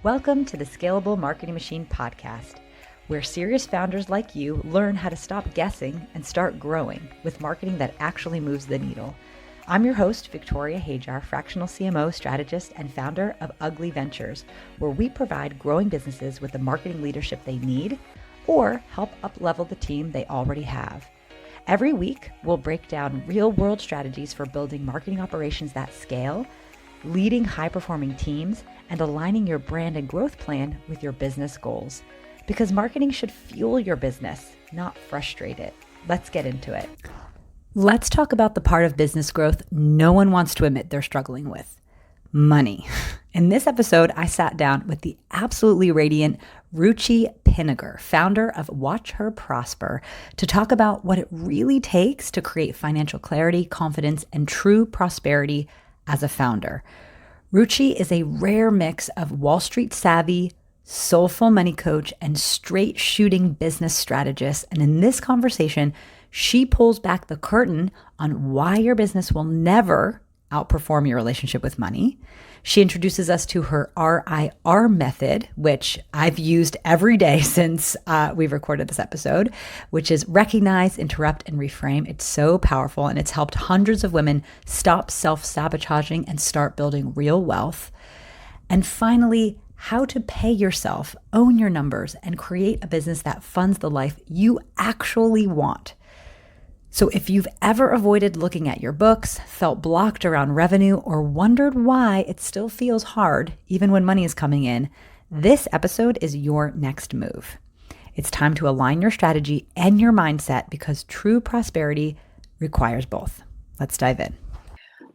Welcome to the Scalable Marketing Machine Podcast, where serious founders like you learn how to stop guessing and start growing with marketing that actually moves the needle. I'm your host, Victoria Hajar, fractional CMO, strategist, and founder of Ugly Ventures, where we provide growing businesses with the marketing leadership they need or help up-level the team they already have. Every week, we'll break down real-world strategies for building marketing operations that scale, leading high-performing teams, and aligning your brand and growth plan with your business goals. Because marketing should fuel your business, not frustrate it. Let's get into it. Let's talk about the part of business growth no one wants to admit they're struggling with: money. In this episode, I sat down with the absolutely radiant Ruchi Pinniger, founder of Watch Her Prosper, to talk about what it really takes to create financial clarity, confidence, and true prosperity as a founder. Ruchi is a rare mix of Wall Street savvy, soulful money coach, and straight shooting business strategist. And in this conversation, she pulls back the curtain on why your business will never outperform your relationship with money. She introduces us to her RIR method, which I've used every day since we've recorded this episode, which is recognize, interrupt, and reframe. It's so powerful, and it's helped hundreds of women stop self-sabotaging and start building real wealth. And finally, how to pay yourself, own your numbers, and create a business that funds the life you actually want. So if you've ever avoided looking at your books, felt blocked around revenue, or wondered why it still feels hard even when money is coming in, this episode is your next move. It's time to align your strategy and your mindset because true prosperity requires both. Let's dive in.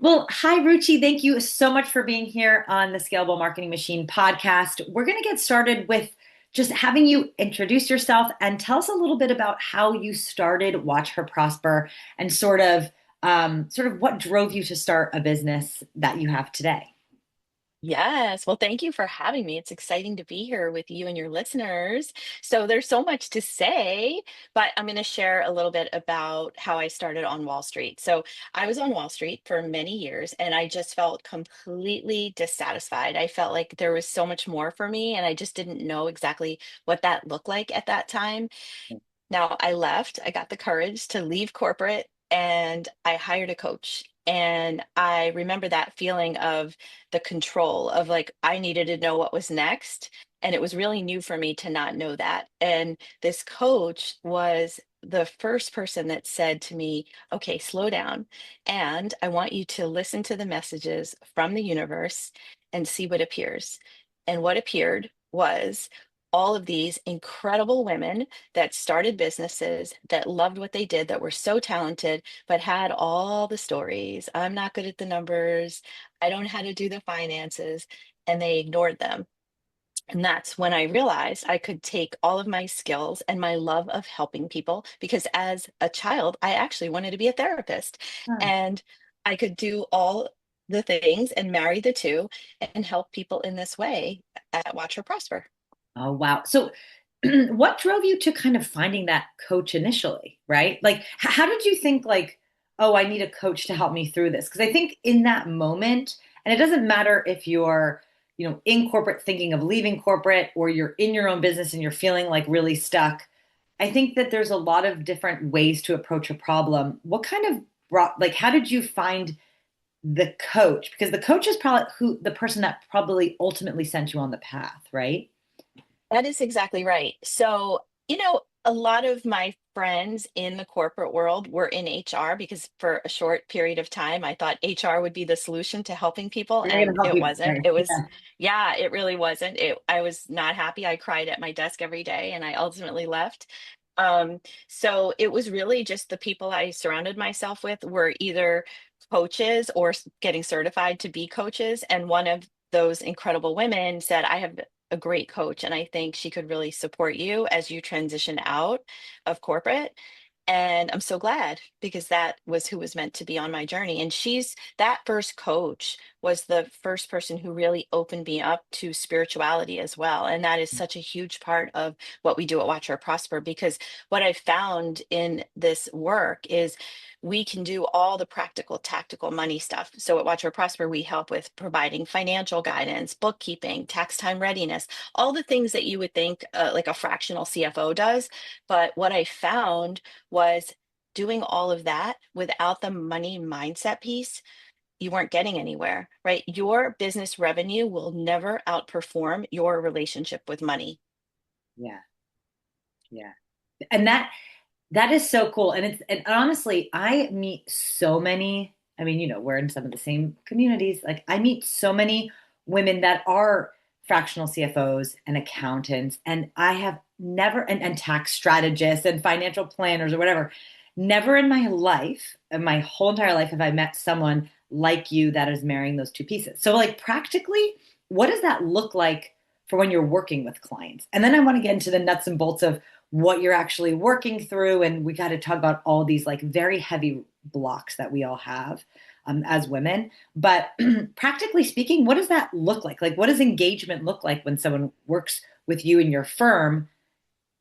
Well, hi, Ruchi. Thank you so much for being here on the Scalable Marketing Machine podcast. We're going to get started with just having you introduce yourself and tell us a little bit about how you started Watch Her Prosper and sort of what drove you to start a business that you have today. Yes. Well, thank you for having me. It's exciting to be here with you and your listeners. So there's so much to say, but I'm going to share a little bit about how I started on Wall Street. So I was on Wall Street for many years and I just felt completely dissatisfied. I felt like there was so much more for me and I just didn't know exactly what that looked like at that time. Now I left, I got the courage to leave corporate and I hired a coach. And I remember that feeling of the control of like, I needed to know what was next. And it was really new for me to not know that. And this coach was the first person that said to me, okay, slow down. And I want you to listen to the messages from the universe and see what appears. And what appeared was all of these incredible women that started businesses, that loved what they did, that were so talented, but had all the stories. I'm not good at the numbers. I don't know how to do the finances. And they ignored them. And that's when I realized I could take all of my skills and my love of helping people, because as a child, I actually wanted to be a therapist. Hmm. And I could do all the things and marry the two and help people in this way at Watch Her Prosper. Oh, wow. So what drove you to kind of finding that coach initially, right? Like, how did you think like, oh, I need a coach to help me through this? Because I think in that moment, and it doesn't matter if you're, in corporate thinking of leaving corporate or you're in your own business and you're feeling like really stuck. I think that there's a lot of different ways to approach a problem. What kind of how did you find the coach? Because the coach is probably the person that probably ultimately sent you on the path, right? That is exactly right. So, a lot of my friends in the corporate world were in HR because for a short period of time, I thought HR would be the solution to helping people, We're going and to help it you. wasn't. Right. It was, yeah, it really wasn't. I was not happy. I cried at my desk every day, and I ultimately left. So it was really just the people I surrounded myself with were either coaches or getting certified to be coaches. And one of those incredible women said, I have a great coach, and I think she could really support you as you transition out of corporate. And I'm so glad because that was who was meant to be on my journey. And that first coach was the first person who really opened me up to spirituality as well. And that is such a huge part of what we do at Watch Her Prosper, because what I found in this work is we can do all the practical, tactical money stuff. So at Watch Her Prosper, we help with providing financial guidance, bookkeeping, tax time readiness, all the things that you would think like a fractional CFO does. But what I found was doing all of that without the money mindset piece, you weren't getting anywhere, right? Your business revenue will never outperform your relationship with money. Yeah. Yeah. And that is so cool. And honestly, I meet so many, I mean, we're in some of the same communities. Like I meet so many women that are fractional CFOs and accountants, and I have never, and tax strategists and financial planners or whatever, never in my life, in my whole entire life, have I met someone like you that is marrying those two pieces. So like practically, what does that look like for when you're working with clients? And then I want to get into the nuts and bolts of what you're actually working through. And we got to talk about all these like very heavy blocks that we all have as women. But practically speaking, what does that look like? Like, what does engagement look like when someone works with you in your firm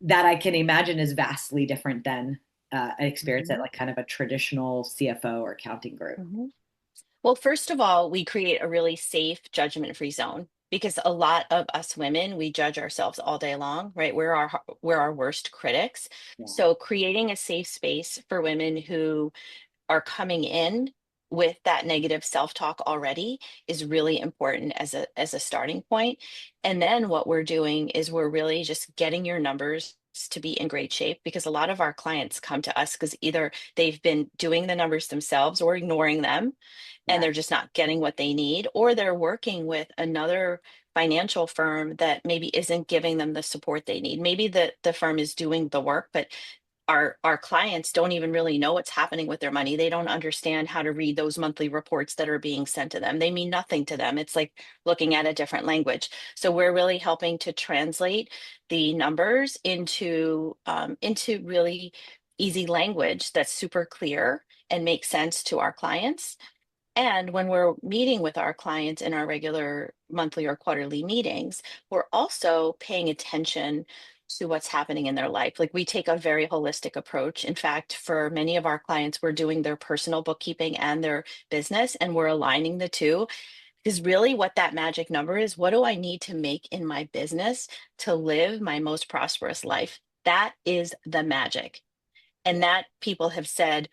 that I can imagine is vastly different than an experience at Mhm, like kind of a traditional CFO or accounting group? mhm. Well, first of all, we create a really safe, judgment-free zone because a lot of us women, we judge ourselves all day long, right? We're our worst critics. Yeah. So creating a safe space for women who are coming in with that negative self-talk already is really important as a starting point. And then what we're doing is we're really just getting your numbers to be in great shape because a lot of our clients come to us because either they've been doing the numbers themselves or ignoring them and Yeah. they're just not getting what they need, or they're working with another financial firm that maybe isn't giving them the support they need. Maybe the firm is doing the work, but our clients don't even really know what's happening with their money. They don't understand how to read those monthly reports that are being sent to them. They mean nothing to them. It's like looking at a different language. So we're really helping to translate the numbers into really easy language that's super clear and makes sense to our clients. And when we're meeting with our clients in our regular monthly or quarterly meetings, we're also paying attention to what's happening in their life. Like we take a very holistic approach. In fact, for many of our clients, we're doing their personal bookkeeping and their business, and we're aligning the two. Because really, what that magic number is, what do I need to make in my business to live my most prosperous life? That is the magic. And that people have said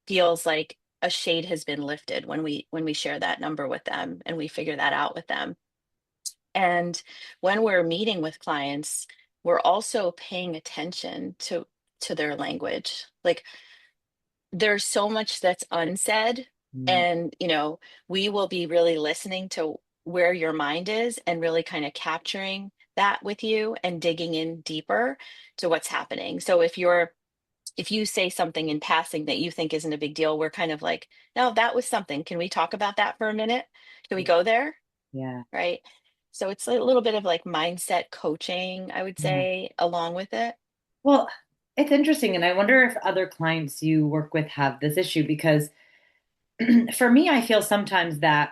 feels like a shade has been lifted when we share that number with them and we figure that out with them. And when we're meeting with clients, we're also paying attention to their language. Like there's so much that's unsaid, Mm. and we will be really listening to where your mind is and really kind of capturing that with you and digging in deeper to what's happening. So if you say something in passing that you think isn't a big deal, we're kind of like, no, that was something. Can we talk about that for a minute? Can we Yeah. go there? Yeah. Right. So it's a little bit of like mindset coaching, I would Yeah. say, along with it. Well, it's interesting. And I wonder if other clients you work with have this issue because for me, I feel sometimes that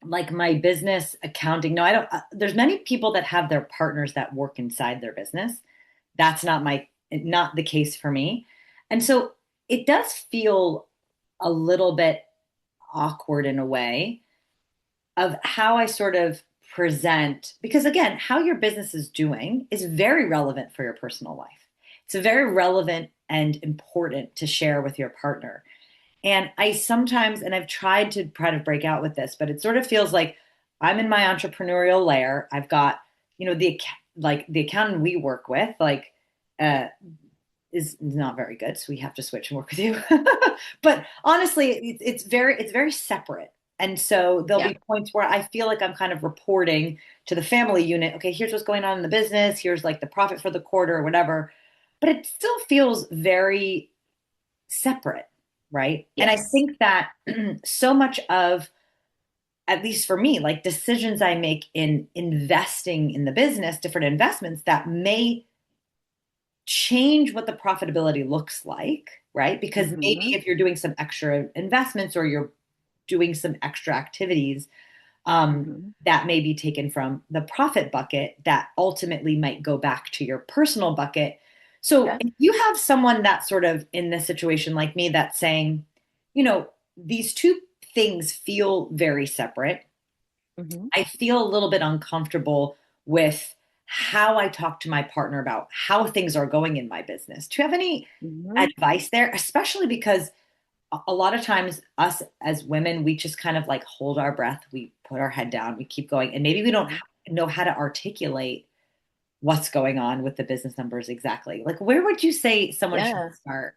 like my business accounting, no, I don't, there's many people that have their partners that work inside their business. That's not the case for me. And so it does feel a little bit awkward in a way of how I sort of present, because again, how your business is doing is very relevant for your personal life. It's very relevant and important to share with your partner. And I sometimes, and I've tried to try to break out with this, but it sort of feels like I'm in my entrepreneurial layer. I've got, like the accountant we work with, like, uh, is not very good, so we have to switch and work with you. But honestly, it's very separate. And so there'll Yeah. be points where I feel like I'm kind of reporting to the family unit, okay, here's what's going on in the business, here's like the profit for the quarter or whatever. But it still feels very separate, right? And I Yes. think that so much of, at least for me, like decisions I make in investing in the business, different investments that may change what the profitability looks like, right? Because maybe Hmm. if you're doing some extra investments or you're doing some extra activities, Hmm. that may be taken from the profit bucket that ultimately might go back to your personal bucket. So Yeah. if you have someone that's sort of in this situation like me that's saying, these two things feel very separate. Hmm. I feel a little bit uncomfortable with how I talk to my partner about how things are going in my business. Do you have any Hmm. advice there? Especially because a lot of times us as women, we just kind of like hold our breath, we put our head down, we keep going, and maybe we don't know how to articulate what's going on with the business numbers exactly. Like, where would you say someone should Yeah. start?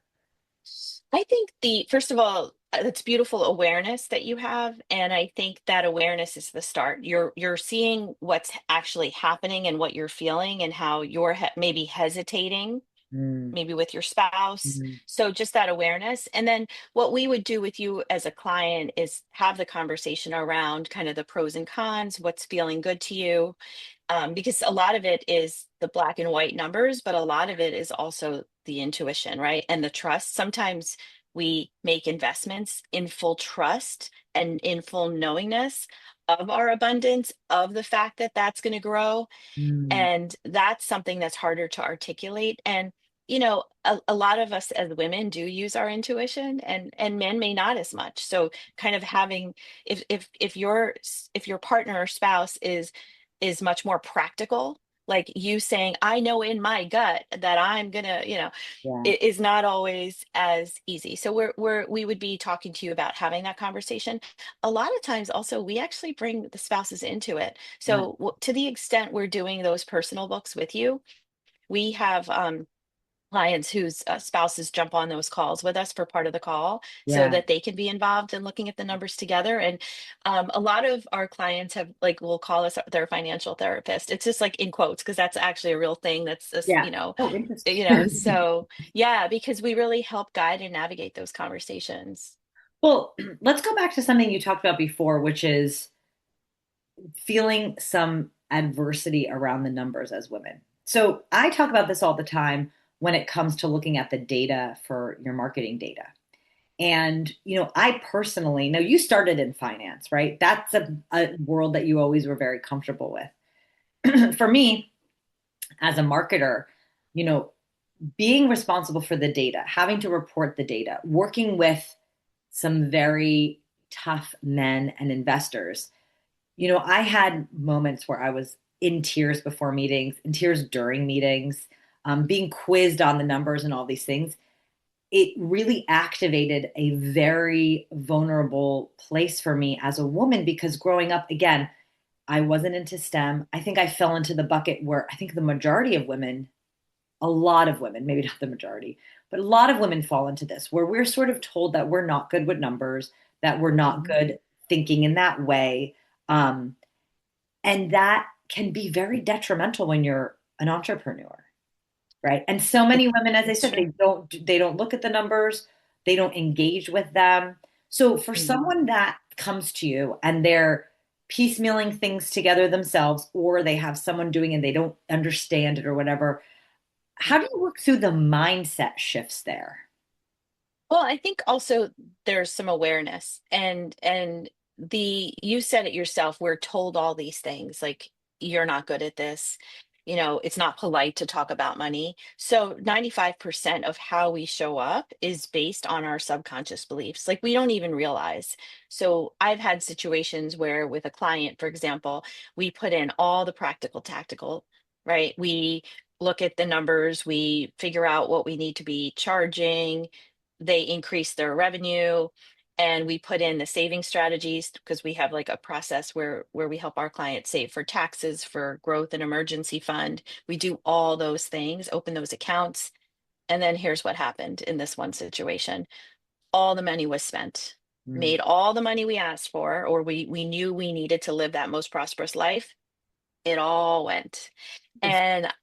I think first of all, it's beautiful awareness that you have, and I think that awareness is the start. You're seeing what's actually happening and what you're feeling and how you're maybe hesitating, Mm, maybe with your spouse. mm, So just that awareness. And then what we would do with you as a client is have the conversation around kind of the pros and cons, what's feeling good to you, because a lot of it is the black and white numbers, but a lot of it is also the intuition, right? And the trust. Sometimes we make investments in full trust and in full knowingness of our abundance, of the fact that that's going to grow. mm. And that's something that's harder to articulate. And, a lot of us as women do use our intuition, and men may not as much. So kind of having, if your partner or spouse is much more practical, like you saying, I know in my gut that I'm gonna, Yeah, it is not always as easy. So we would be talking to you about having that conversation. A lot of times also we actually bring the spouses into it. yeah, So to the extent we're doing those personal books with you, we have clients whose spouses jump on those calls with us for part of the call so yeah, that they can be involved in looking at the numbers together. And a lot of our clients have, like, will call us their financial therapist. It's just like in quotes because that's actually a real thing. That's just, yeah. Oh, interesting. so yeah, because we really help guide and navigate those conversations. Well, let's go back to something you talked about before, which is feeling some adversity around the numbers as women. So I talk about this all the time when it comes to looking at the data for your marketing data. And, I personally know you started in finance, right? That's a world that you always were very comfortable with. For me, as a marketer, you know, being responsible for the data, having to report the data, working with some very tough men and investors, I had moments where I was in tears before meetings, in tears during meetings, being quizzed on the numbers and all these things. It really activated a very vulnerable place for me as a woman because growing up, again, I wasn't into STEM. I think I fell into the bucket where I think the majority of women, a lot of women, maybe not the majority, but a lot of women fall into this where we're sort of told that we're not good with numbers, that we're not Mhm. good thinking in that way. Um, and that can be very detrimental when you're an entrepreneur, right? And so It, many women, as I it's said, true. they don't look at the numbers, they don't engage with them. So for Mhm. someone that comes to you and they're piecemealing things together themselves, or they have someone doing it and they don't understand it or whatever, how do you work through the mindset shifts there? Well, I think also there's some awareness, and the you said it yourself, we're told all these things like you're not good at this. It's not polite to talk about money. So 95% of how we show up is based on our subconscious beliefs. Like we don't even realize. So I've had situations where with a client, for example, we put in all the practical tactical, right? We look at the numbers, we figure out what we need to be charging, they increase their revenue, and we put in the saving strategies because we have like a process where we help our clients save for taxes, for growth and emergency fund. We do all those things, open those accounts, and then here's what happened in this one situation. All the money was spent. Mm. Made all the money we asked for, or we knew we needed to live that most prosperous life. It all went. And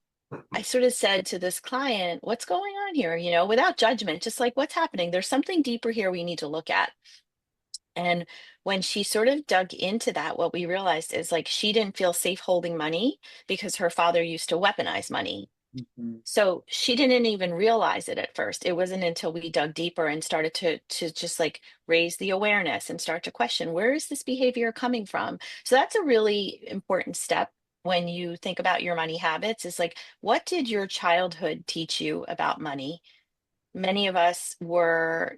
I sort of said to this client, what's going on here? Without judgment, just like what's happening? There's something deeper here we need to look at. And when she sort of dug into that, what we realized is like she didn't feel safe holding money because her father used to weaponize money. Mhm. So she didn't even realize it at first. It wasn't until we dug deeper and started to just like raise the awareness and start to question, where is this behavior coming from? So that's a really important step. when you think about your money habits is like, what did your childhood teach you about money? Many of us were,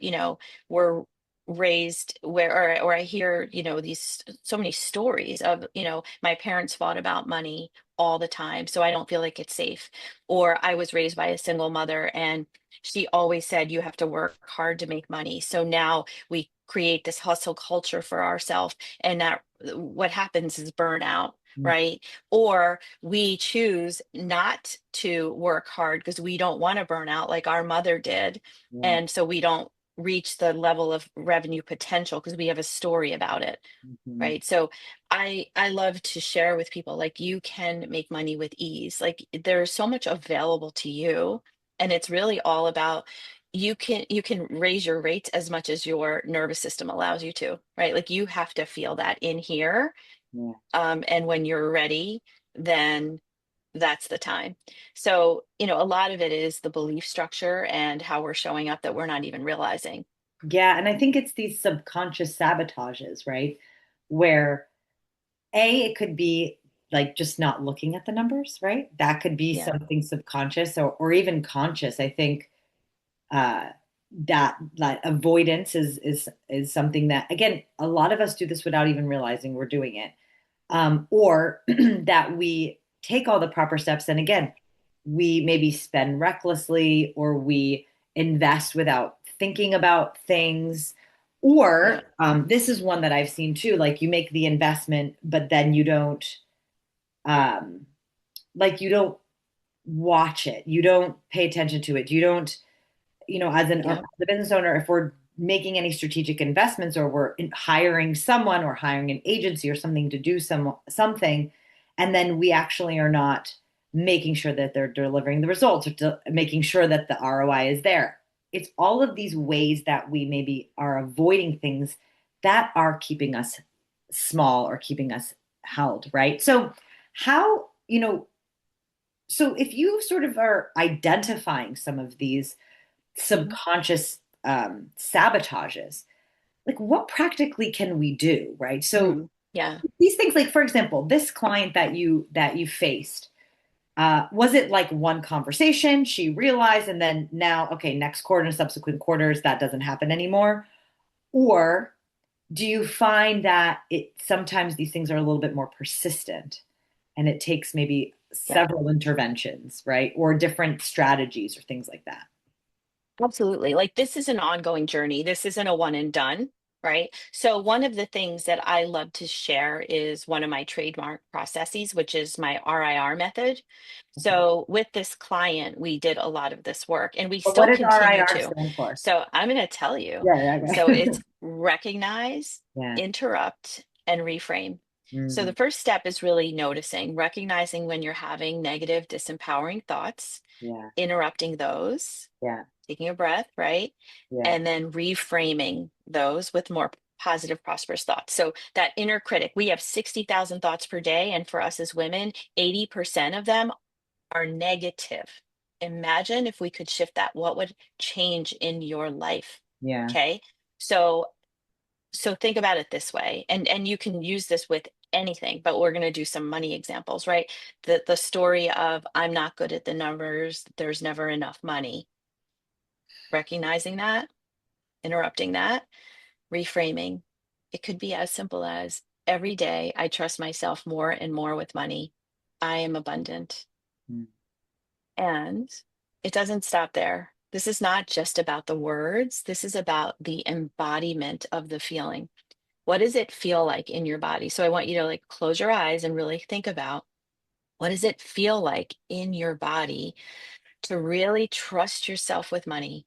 were raised where, or I hear, these so many stories of, my parents fought about money all the time, so I don't feel like it's safe. Or I was raised by a single mother and she always said you have to work hard to make money. So now we create this hustle culture for ourselves, and that what happens is burnout, Mm. right? Or we choose not to work hard because we don't want to burn out like our mother did. Yeah. And so we don't reach the level of revenue potential because we have a story about it, Mhm. right? So I love to share with people, like, you can make money with ease. Like, there's so much available to you, and it's really all about, you can raise your rates as much as your nervous system allows you to, right? Like, you have to feel that in here, Yeah. and when you're ready, then that's the time. So, a lot of it is the belief structure and how we're showing up that we're not even realizing. Yeah, and I think it's these subconscious sabotages, right? Where it could be like just not looking at the numbers, right? That could be Yeah. something subconscious or even conscious. I think uh, that avoidance is something that, again, a lot of us do this without even realizing we're doing it, or that we take all the proper steps, and again, we maybe spend recklessly or we invest without thinking about things. Yeah. Or this is one that I've seen too, like you make the investment, but then um, you don't watch it, you don't pay attention to it, you don't, as Yeah. a business owner, if we're making any strategic investments or we're hiring someone or hiring an agency or something to do something, and then we actually are not making sure that they're delivering the results or making sure that the ROI is there. It's all of these ways that we maybe are avoiding things that are keeping us small or keeping us held, right? So how, so if you sort of are identifying some of these Mhm. subconscious sabotages, like what practically can we do, right? So Yeah. these things, like for example, this client that you faced, was it like one conversation she realized and then now, okay, next quarter and subsequent quarters that doesn't happen anymore? Or do you find that it sometimes these things are a little bit more persistent and it takes maybe Yeah. several interventions, right? Or different strategies or things like that? Absolutely. Like, this is an ongoing journey. This isn't a one and done, right? So one of the things that I love to share is one of my trademark processes, which is my RIR method. Okay. So with this client, we did a lot of this work and we But what still does continue RIR to. stand for? So I'm going to tell you. Yeah, yeah, So okay. it's recognize, Yeah. interrupt, and reframe. So Mm, the first step is really noticing, recognizing when you're having negative, disempowering thoughts, yeah, interrupting those, yeah, taking a breath, right? yeah, And then reframing those with more positive, prosperous thoughts. So that inner critic, we have 60,000 thoughts per day. And for us as women, 80% of them are negative. Imagine if we could shift that, what would change in your life? yeah, Okay. So think about it this way, and you can use this with anything, but we're going to do some money examples, right? The story of, I'm not good at the numbers, there's never enough money. Recognizing that, interrupting that, reframing. It could be as simple as, every day I trust myself more and more with money. I am abundant. mm, And it doesn't stop there. This is not just about the words, this is about the embodiment of the feeling. What does it feel like in your body? So I want you to, like, close your eyes and really think about, what does it feel like in your body to really trust yourself with money,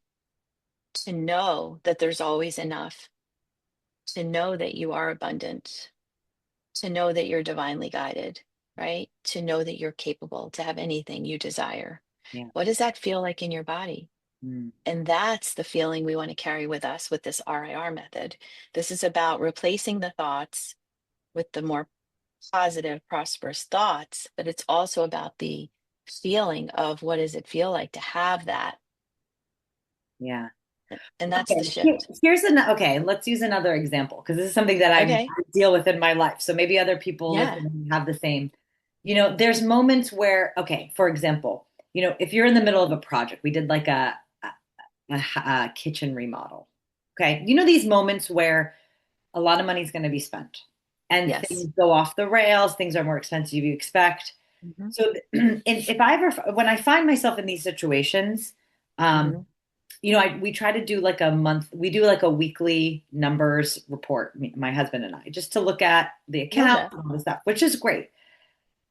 to know that there's always enough, to know that you are abundant, to know that you're divinely guided, right? To know that you're capable to have anything you desire. yeah, What does that feel like in your body? mm, And that's the feeling we want to carry with us with this RIR method. This is about replacing the thoughts with the more positive, prosperous thoughts, but it's also about the feeling of, what does it feel like to have that? yeah. And that's the Okay, shift. okay, let's use another example because this is something that Okay. I deal with in my life. So maybe other people Yeah. listening have the same. There's moments where, okay, for example, if you're in the middle of a project, we did like a kitchen remodel. Okay. These moments where a lot of money is going to be spent and Yes. things go off the rails, things are more expensive you expect. Hmm. So if I ever, when I find myself in these situations, um, Hmm. we try to do like a month, we do like a weekly numbers report, my husband and I, just to look at the Love account that. and all this stuff, which is great.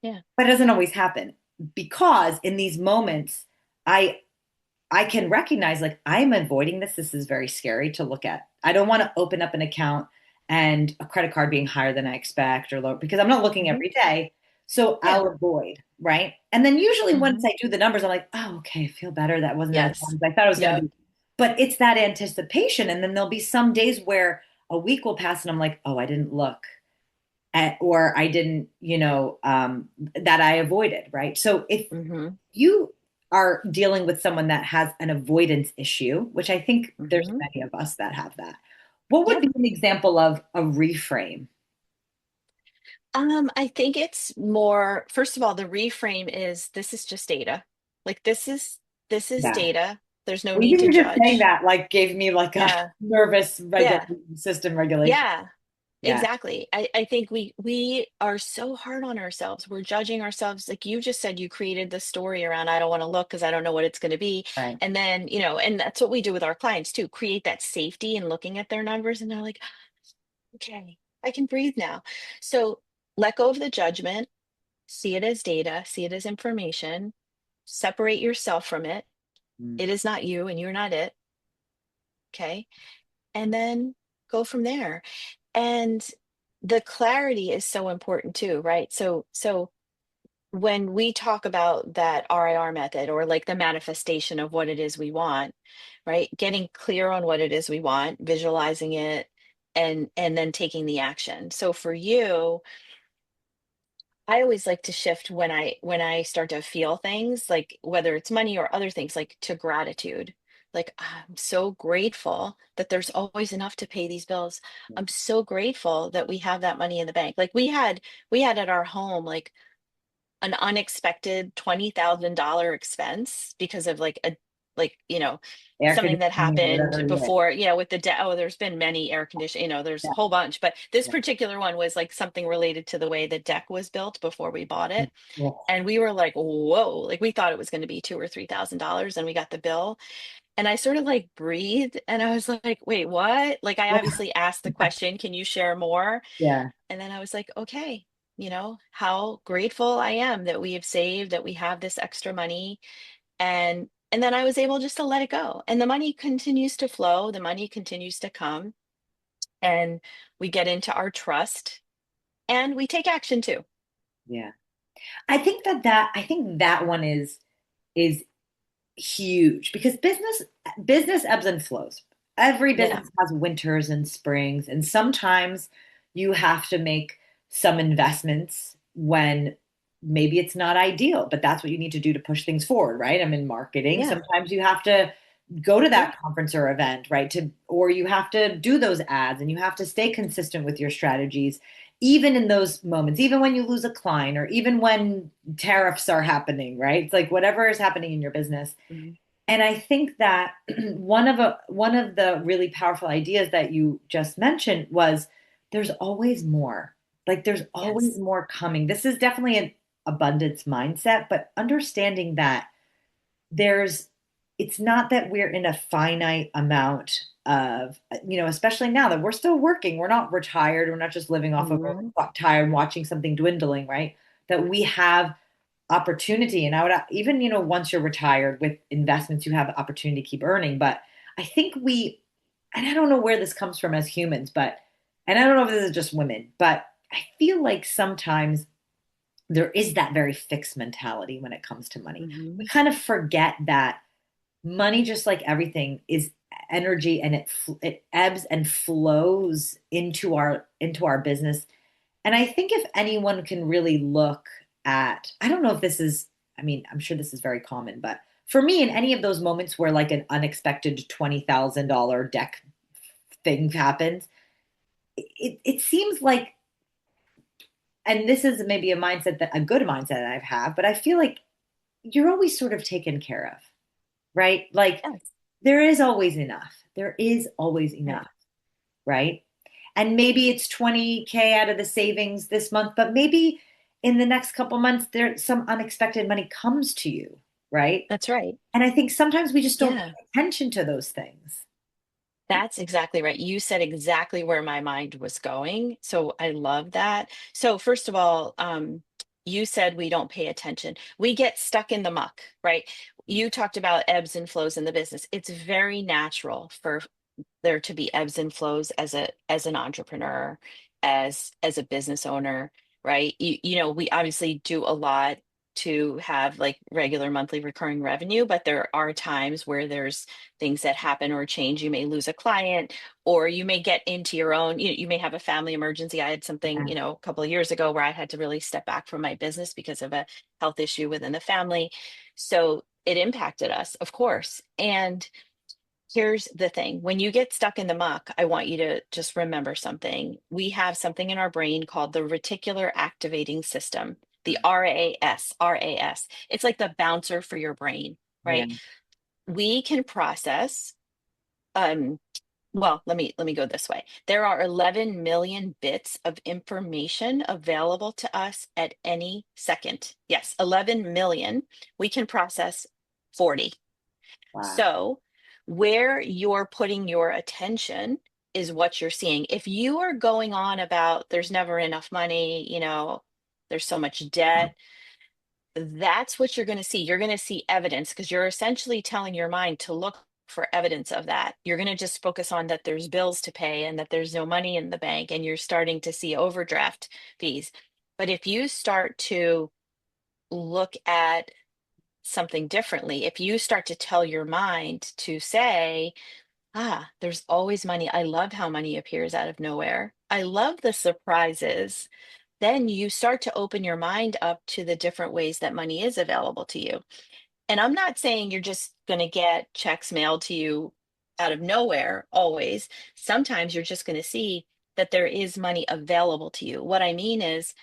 Yeah. But it doesn't always happen because in these moments, I I can recognize like I'm avoiding this. This is very scary to look at. I don't want to open up an account and a credit card being higher than I expect or lower because I'm not looking Hmm. every day. So Yeah. I'll avoid, right? And then usually once Hmm. I do the numbers, I'm like, oh, okay, I feel better. That wasn't as bad Yes. as I thought it was going to Yep. be. But it's that anticipation. And then there'll be some days where a week will pass and I'm like, oh, I didn't look at, or I didn't, that I avoided, right? So if Hmm. you are dealing with someone that has an avoidance issue, which I think there's Hmm. many of us that have that, what would Yep. be an example of a reframe? I think it's more, first of all, the reframe is this is just data. Like this is Yeah. data. There's no Well, need even to you just saying judge. that like gave me like a Yeah. nervous Yeah. system regulation. Yeah. Yeah. Exactly. I think we are so hard on ourselves. We're judging ourselves. Like you just said, you created the story around I don't want to look because I don't know what it's going to be. Right. And then, and that's what we do with our clients too, create that safety in looking at their numbers and they're like, okay, I can breathe now. So let go of the judgment, see it as data, see it as information, separate yourself from it. Mm. It is not you and you're not it. Okay. And then go from there. And the clarity is so important too, right? So when we talk about that RIR method or like the manifestation of what it is we want, right? Getting clear on what it is we want, visualizing it, and then taking the action. So for you, I always like to shift when I start to feel things like whether it's money or other things like to gratitude. Like I'm so grateful that there's always enough to pay these bills. I'm so grateful that we have that money in the bank. Like we had at our home like an unexpected $20,000 expense because of Air something that conditioning or happened whatever. Yeah. before, with the debt. Oh, there's been many air condition, there's a Yeah. whole bunch, but this Yeah. particular one was like something related to the way the deck was built before we bought it. Yeah. And we were like, whoa, like we thought it was going to be $2,000 or $3,000 and we got the bill. And I sort of like breathed and I was like, wait, what? Like I obviously asked the question, can you share more? Yeah. And then I was like, okay, how grateful I am that we have saved, that we have this extra money. And then I was able just to let it go. And the money continues to flow, the money continues to come, and we get into our trust and we take action too. Yeah. I think that one is huge because business ebbs and flows. Every Yeah. business has winters and springs, and sometimes you have to make some investments when maybe it's not ideal, but that's what you need to do to push things forward, right? I'm in marketing. Yeah. Sometimes you have to go to Yeah. that conference or event, right? Or you have to do those ads and you have to stay consistent with your strategies, even in those moments, even when you lose a client or even when tariffs are happening, right? It's like whatever is happening in your business. Mhm. And I think that one of the really powerful ideas that you just mentioned was there's always more. Like there's always Yes. more coming. This is definitely an abundance mindset, but understanding that there's it's not that we're in a finite amount of, especially now that we're still working, we're not retired, we're not just living off of Mhm. a tire and watching something dwindling, right? That we have opportunity. And I would even, once you're retired with investments, you have the opportunity to keep earning. But I think and I don't know where this comes from as humans, and I don't know if this is just women, but I feel like sometimes there is that very fixed mentality when it comes to money. We Mhm. kind of forget that money, just like everything, is energy and it ebbs and flows into our business. And I think if anyone can really look at, I don't know if this is, I mean, I'm sure this is very common, but for me, in any of those moments where like an unexpected $20,000 deck thing happens, it seems like and this is maybe a good mindset that I have, but I feel like you're always sort of taken care of, right? Like Yes, there is always enough. There is always right. enough, right? And maybe it's 20K out of the savings this month, but maybe in the next couple months there some unexpected money comes to you, right? That's right. And I think sometimes we just don't Yeah. pay attention to those things. That's exactly right. You said exactly where my mind was going. So I love that. So first of all, you said we don't pay attention. We get stuck in the muck, right? You talked about ebbs and flows in the business. It's very natural for there to be ebbs and flows as an entrepreneur, as a business owner, right? We obviously do a lot to have like regular monthly recurring revenue, but there are times where there's things that happen or change. You may lose a client, or you may get into your own, you may have a family emergency. I had something, Yeah. a couple of years ago where I had to really step back from my business because of a health issue within the family. So it impacted us, of course. And here's the thing. When you get stuck in the muck, I want you to just remember something. We have something in our brain called the reticular activating system, the RAS. It's like the bouncer for your brain, Yeah. right? We can process um well, let me go this way. There are 11 million bits of information available to us at any second. Yes, 11 million. We can process 40. Wow. So, where you're putting your attention is what you're seeing. If you are going on about there's never enough money, there's so much debt, that's what you're going to see. You're going to see evidence because you're essentially telling your mind to look for evidence of that. You're going to just focus on that there's bills to pay and that there's no money in the bank, and you're starting to see overdraft fees. But if you start to look at something differently, if you start to tell your mind to say, there's always money. I love how money appears out of nowhere. I love the surprises. Then you start to open your mind up to the different ways that money is available to you. And I'm not saying you're just going to get checks mailed to you out of nowhere always. Sometimes you're just going to see that there is money available to you. What I mean is,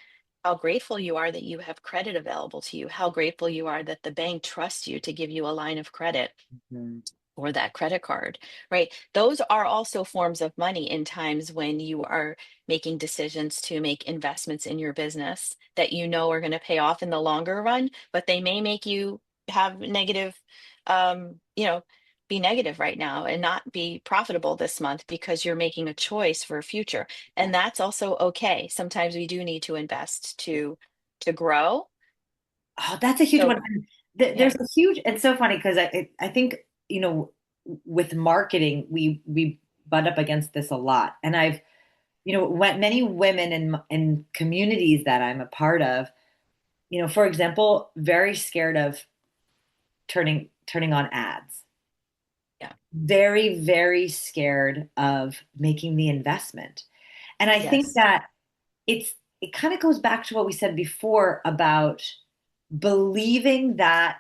how grateful you are that you have credit available to you, how grateful you are that the bank trusts you to give you a line of credit Mhm. or that credit card, right? Those are also forms of money in times when you are making decisions to make investments in your business that you know are going to pay off in the longer run, but they may make you have negative, um, you know, be negative right now and not be profitable this month because you're making a choice for a future. Yeah. And that's also okay. Sometimes we do need to invest to grow. Oh, that's a huge one. So And yeah, there's a huge, it's so funny because I think, with marketing, we butt up against this a lot. And many women in communities that I'm a part of, for example, very scared of turning on ads. yeah, Very, very scared of making the investment. And I think yes, that it kind of goes back to what we said before about believing that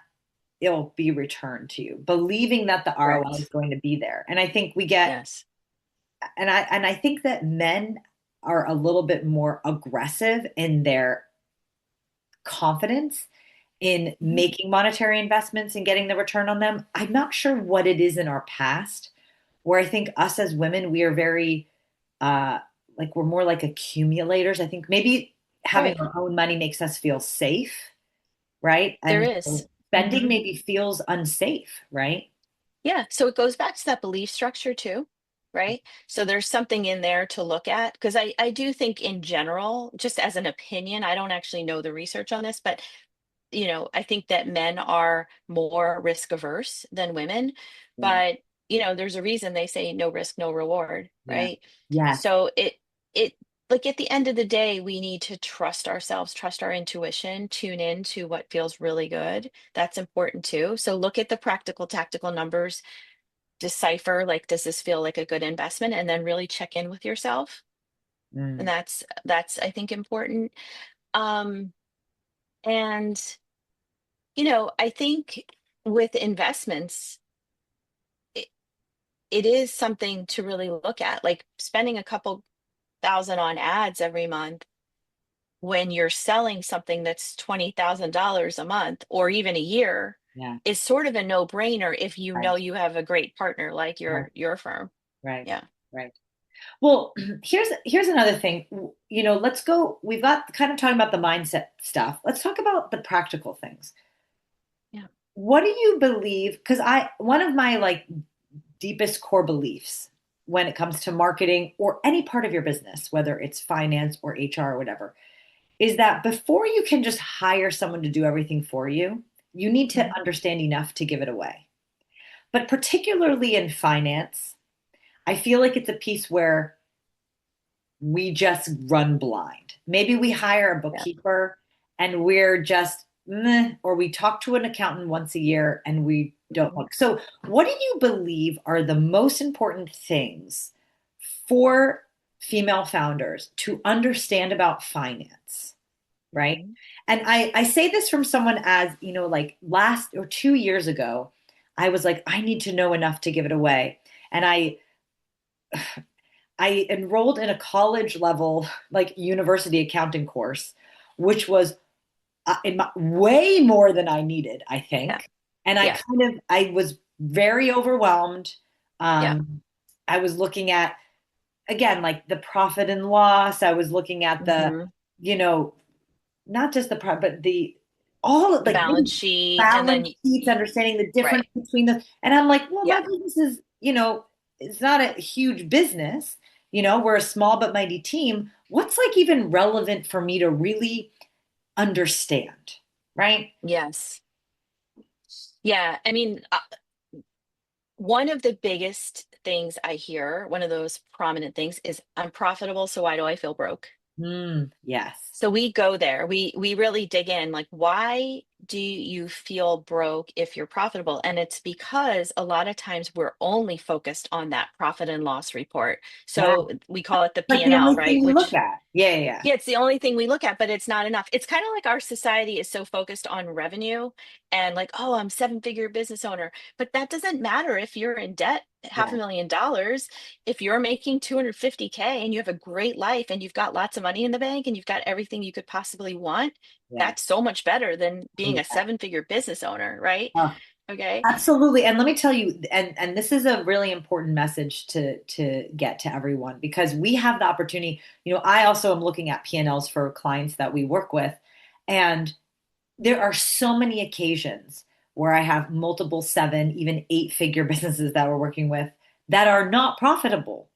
it'll be returned to you, believing that the ROI is right, going to be there. And I think we get yes, and I think that men are a little bit more aggressive in their confidence in mhm, making monetary investments and getting the return on them. I'm not sure what it is in our past where I think us as women, we are very uh like we're more like accumulators. I think maybe having right. our own money makes us feel safe, right? There And is. so spending Mhm. maybe feels unsafe, right? Yeah, so it goes back to that belief structure too, right? So there's something in there to look at because I do think in general, just as an opinion, I don't actually know the research on this, but I think that men are more risk averse than women, Yeah. but there's a reason they say no risk, no reward, Yeah. right? Yes. So it like at the end of the day, we need to trust ourselves, trust our intuition, tune in to what feels really good. That's important too. So look at the practical, tactical numbers, decipher like, does this feel like a good investment? And then really check in with yourself. And Mm. that's I think important. Um, and I think with investments, it, it is something to really look at, like spending a couple thousand on ads every month. when you're selling something that's $20,000 a month or even a year Yeah. is sort of a no-brainer if you Right. know you have a great partner like Right. your firm. Right. Yeah. Right. Well, here's another thing. Let's go. We've got kind of talking about the mindset stuff. Let's talk about the practical things. Yeah. What do you believe? Because one of my like deepest core beliefs when it comes to marketing or any part of your business, whether it's finance or HR or whatever, is that before you can just hire someone to do everything for you, you need to Mhm. understand enough to give it away. But particularly in finance, I feel like it's a piece where we just run blind. Maybe we hire a Yeah. bookkeeper and we're just meh, or we talk to an accountant once a year and we don't Mhm. look. So, what do you believe are the most important things for female founders to understand about finance? Right. Mhm. And I say this from someone as, like last or 2 years ago, I was like, I need to know enough to give it away. And I enrolled in a college level, like university accounting course, which was way more than I needed, I Yeah. think. And Yeah. I was very overwhelmed. Yeah. I was looking at, again, like the profit and loss. I was looking at Hmm. you know, not just the profit, but all The like balance really sheet, and then balance sheets, understanding the difference right. between the, and I'm like, well, Yeah. my business is, it's not a huge business. We're a small but mighty team. What's like even relevant for me to really understand, right? Yes. Yeah. I mean, one of the biggest things I hear, one of those prominent things is I'm profitable, so why do I feel broke? Yes. So we go there. We really dig in, like, why do you feel broke if you're profitable? And it's because a lot of times we're only focused on that profit and loss report. Yeah. So we call it the Like the P&L, only right? thing we look Which, at. Yeah, yeah, yeah, it's the only thing we look at, but it's not enough. It's kind of like our society is so focused on revenue and like, oh, I'm seven-figure business owner. But that doesn't matter if you're in debt, half yeah, a million dollars. If you're making 250K and you have a great life and you've got lots of money in the bank and you've got everything you could possibly want, yeah, that's so much better than being a yeah. seven-figure business owner, right? Oh, Okay. absolutely. And let me tell you, and this is a really important message to get to everyone because we have the opportunity. I also am looking at P&Ls for clients that we work with, and there are so many occasions where I have multiple seven, even eight-figure businesses that we're working with that are not profitable.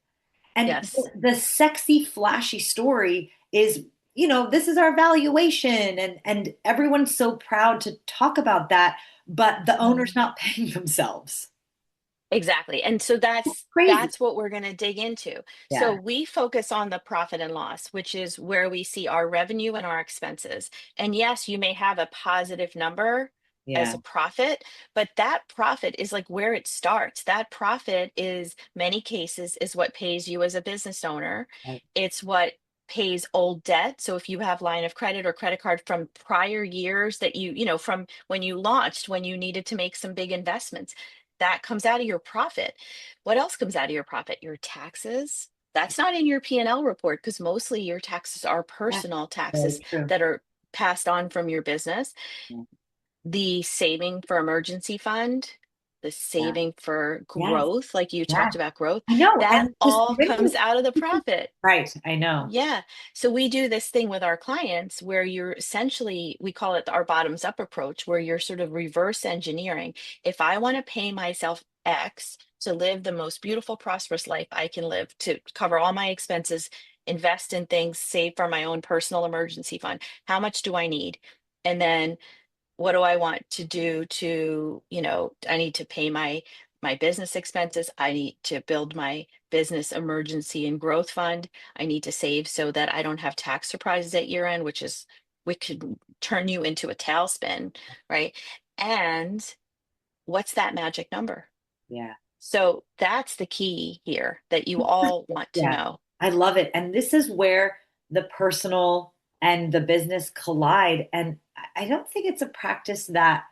And Yes. the sexy, flashy story is, this is our valuation, and everyone's so proud to talk about that, but the owner's Mhm. not paying themselves. Exactly. And so Crazy. that's what we're going to dig into. So Yeah. we focus on the profit and loss, which is where we see our revenue and our expenses. And yes, you may have a positive number as Yeah. a profit, but that profit is like where it starts. That profit is many cases is what pays you as a business owner. Right. It's what pays old debt. So if you have line of credit or credit card from prior years that from when you launched, when you needed to make some big investments, that comes out of your profit. What else comes out of your profit? Your taxes. That's not in your P&L report because mostly your taxes are Yeah. personal Very taxes true. that are passed on from your business. Yeah. The saving for emergency fund, the Yeah. saving for Yes. growth, like you Yes. talked about growth, I know. that And just all comes out of the profit. right. I know. Yeah. So we do this thing with our clients where you're essentially, we call it our bottoms up approach, where you're sort of reverse engineering. If I want to pay myself X to live the most beautiful, prosperous life I can live, to cover all my expenses, invest in things, save for my own personal emergency fund, how much do I need? And then what do I want to do to, I need to pay my business expenses. I need to build my business emergency and growth fund. I need to save so that I don't have tax surprises at year end, which could turn you into a tailspin, right? And what's that magic number? Yeah. So that's the key here that you all want to Yeah, know. I love it. And this is where the personal and the business collide. And I don't think it's a practice that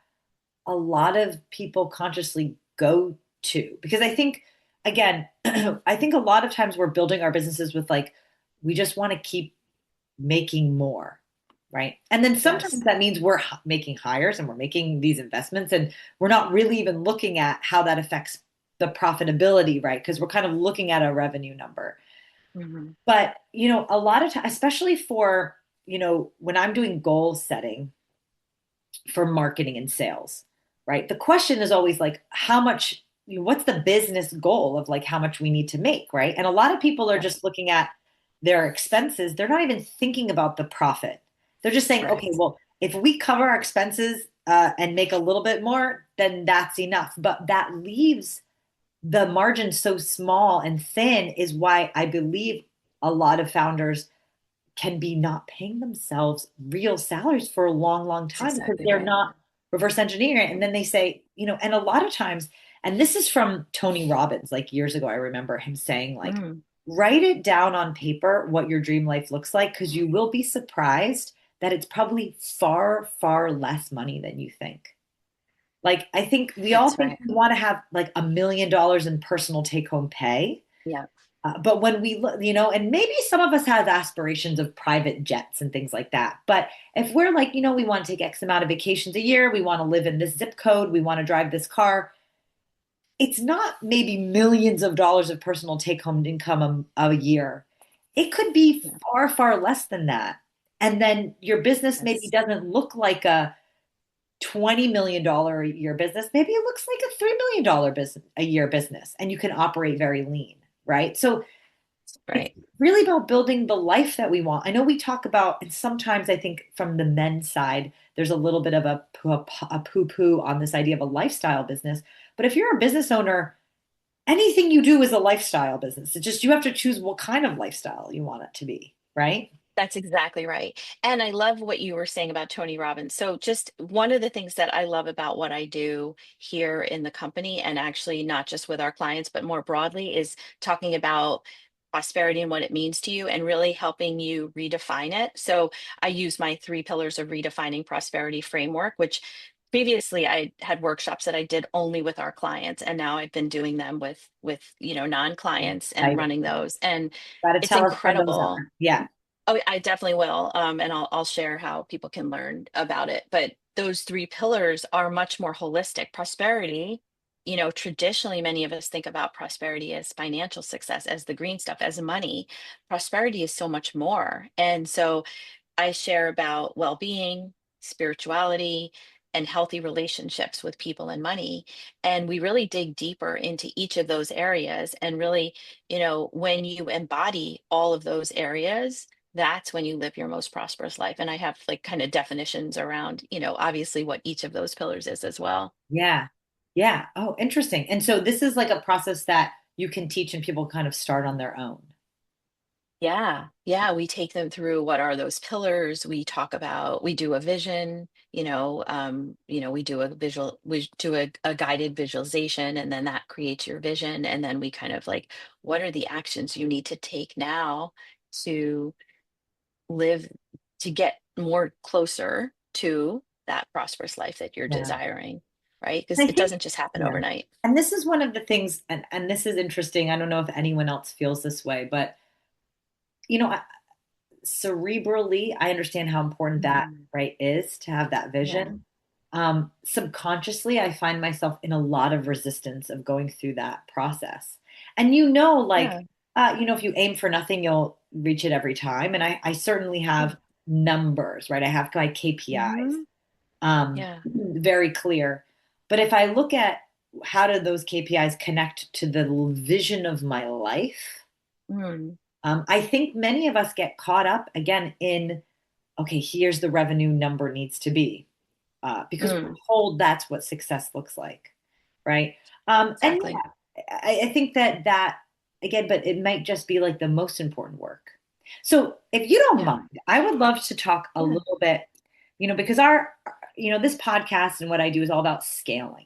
a lot of people consciously go to because I think, again, I think a lot of times we're building our businesses with like, we just want to keep making more. right? And then sometimes Yes. that means we're making hires and we're making these investments and we're not really even looking at how that affects the profitability, right? Because we're kind of looking at a revenue number. Hmm. But, a lot of times, especially for, when I'm doing goal setting for marketing and sales, right? The question is always like, how much, what's the business goal of like how much we need to make, right? And a lot of people are Right. just looking at their expenses. They're not even thinking about the profit. They're just saying, okay, Right. well, if we cover our expenses and make a little bit more, then that's enough. But that leaves the margin so small and thin is why I believe a lot of founders can be not paying themselves real salaries for a long, long That's time because exactly they're right. not reverse engineering it. And then they say, and a lot of times, and this is from Tony Robbins, like years ago, I remember him saying, like, Mm, write it down on paper what your dream life looks like, because you will be surprised that it's probably far, far less money than you think. Like, I think we all that's think right. we want to have like $1 million in personal take home pay. Yeah. But when we look, and maybe some of us have aspirations of private jets and things like that. But if we're like, we want to take X amount of vacations a year, we want to live in this zip code, we want to drive this car, it's not maybe millions of dollars of personal take home income a year. It could be Yeah. far, far less than that. And then your business maybe Yes. doesn't look like a $20 million a year business. Maybe it looks like a $3 million business a year business, and you can operate very lean, right? So it's Right. really about building the life that we want. I know we talk about, and sometimes I think from the men's side, there's a little bit of a poo-poo on this idea of a lifestyle business. But if you're a business owner, anything you do is a lifestyle business. It's just you have to choose what kind of lifestyle you want it to be, right? That's exactly right. And I love what you were saying about Tony Robbins. So, just one of the things that I love about what I do here in the company, and actually not just with our clients, but more broadly, is talking about prosperity and what it means to you and really helping you redefine it. So, I use my three pillars of redefining prosperity framework, which previously I had workshops that I did only with our clients, and now I've been doing them with non-clients and Exciting. running those. And Got to it's tell us when those incredible. are. Yeah. Oh, I definitely will. And I'll share how people can learn about it. But those three pillars are much more holistic. Prosperity, traditionally, many of us think about prosperity as financial success, as the green stuff, as money. Prosperity is so much more. And so I share about well-being, spirituality, and healthy relationships with people and money. And we really dig deeper into each of those areas. And really, when you embody all of those areas, that's when you live your most prosperous life. And I have like kind of definitions around, obviously what each of those pillars is as well. Yeah. Yeah. Oh, interesting. And so this is like a process that you can teach and people kind of start on their own. Yeah, yeah, we take them through what are those pillars. We do a vision, we do a guided visualization, and then that creates your vision. And then we kind of like, what are the actions you need to take now to live, to get more closer to that prosperous life that you're Yeah. desiring, right? Because I it think, doesn't just happen yeah. overnight. And this is one of the things, and this is interesting. I don't know if anyone else feels this way, but you know, cerebrally, I understand how important that Mm, right is to have that yeah, vision. Subconsciously, I find myself in a lot of resistance of going through that process. And like, yeah, if you aim for nothing, you'll reach it every time. And I certainly have numbers, right? I have my KPIs, hmm, yeah. very clear. But if I look at how do those KPIs connect to the vision of my life, Mm, I think many of us get caught up again in, okay, here's the revenue number needs to be, because we're mm, told that's what success looks like, right? And exactly. yeah, I think that again, but it might just be like the most important work. So if you don't Yeah. mind, I would love to talk a Yeah. little bit, because this podcast and what I do is all about scaling.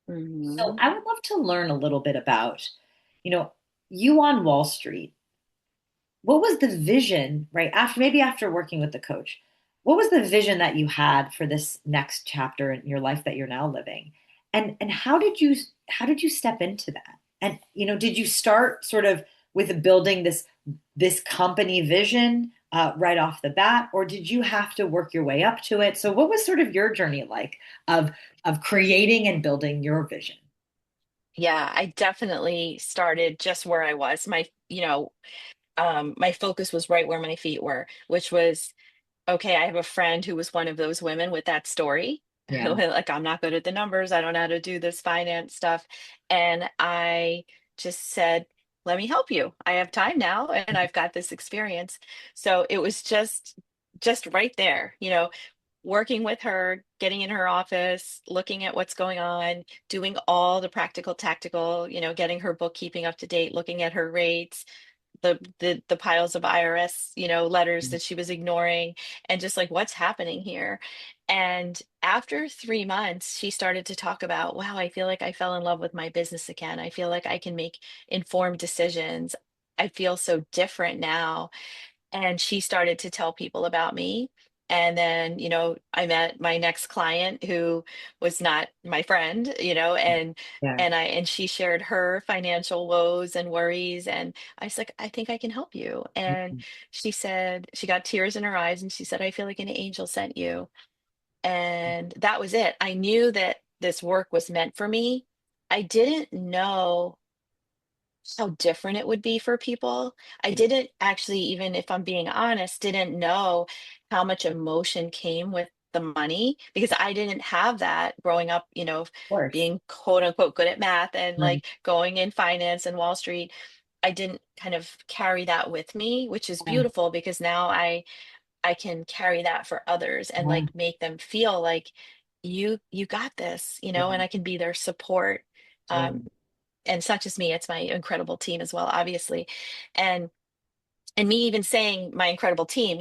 So Mhm. I would love to learn a little bit about, you know, you on Wall Street. What was the vision, right? After working with the coach, what was the vision that you had for this next chapter in your life that you're now living? And how did you step into that? And did you start sort of with building this company vision? right off the bat, or did you have to work your way up to it? So what was sort of your journey like of creating and building your vision? Yeah, I definitely started just where I was. My focus was right where my feet were, which was okay. I have a friend who was one of those women with that story. Yeah. Like, I'm not good at the numbers. I don't know how to do this finance stuff. And I just said, let me help you. I have time now and I've got this experience. So it was just right there, working with her, getting in her office, looking at what's going on, doing all the practical, tactical, getting her bookkeeping up to date, looking at her rates, the piles of IRS, letters that she was ignoring, and just like what's happening here. And after 3 months, she started to talk about, wow, I feel like I fell in love with my business again. I feel like I can make informed decisions. I feel so different now. And she started to tell people about me. And then, I met my next client who was not my friend, and Yeah. and she shared her financial woes and worries. And I was like, I think I can help you. And she said, she got tears in her eyes and she said, I feel like an angel sent you. And that was it. I knew that this work was meant for me. I didn't know how different it would be for people. I didn't actually, even if I'm being honest, didn't know how much emotion came with the money because I didn't have that growing up, Course. being quote unquote good at math and Right. like going in finance and Wall Street. I didn't kind of carry that with me, which is Yeah. beautiful because now I can carry that for others and Yeah. like make them feel like you got this, Yeah. and I can be their support. Yeah. Um, and it's not just me, it's my incredible team as well, obviously. And and me even saying my incredible team,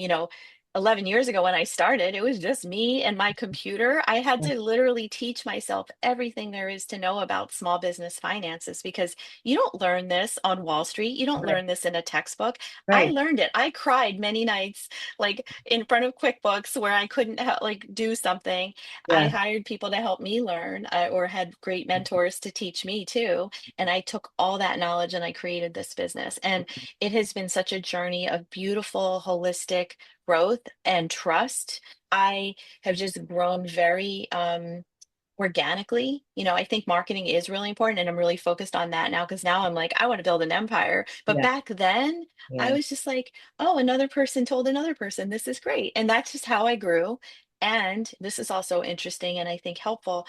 11 years ago when I started, it was just me and my computer. I had Yeah. to literally teach myself everything there is to know about small business finances because you don't learn this on Wall Street. You don't Right. learn this in a textbook. I Right. learned it. I cried many nights, like in front of QuickBooks where I couldn't like do something. I Yeah. hired people to help me learn, or had great mentors to teach me too. And I took all that knowledge and I created this business. And it has been such a journey of beautiful, holistic growth and trust. I have just grown very organically. I think marketing is really important and I'm really focused on that now because now I'm like, I want to build an empire. But Yeah. back then, I Yeah. was just like, oh, another person told another person, this is great. And that's just how I grew. And this is also interesting and I think helpful.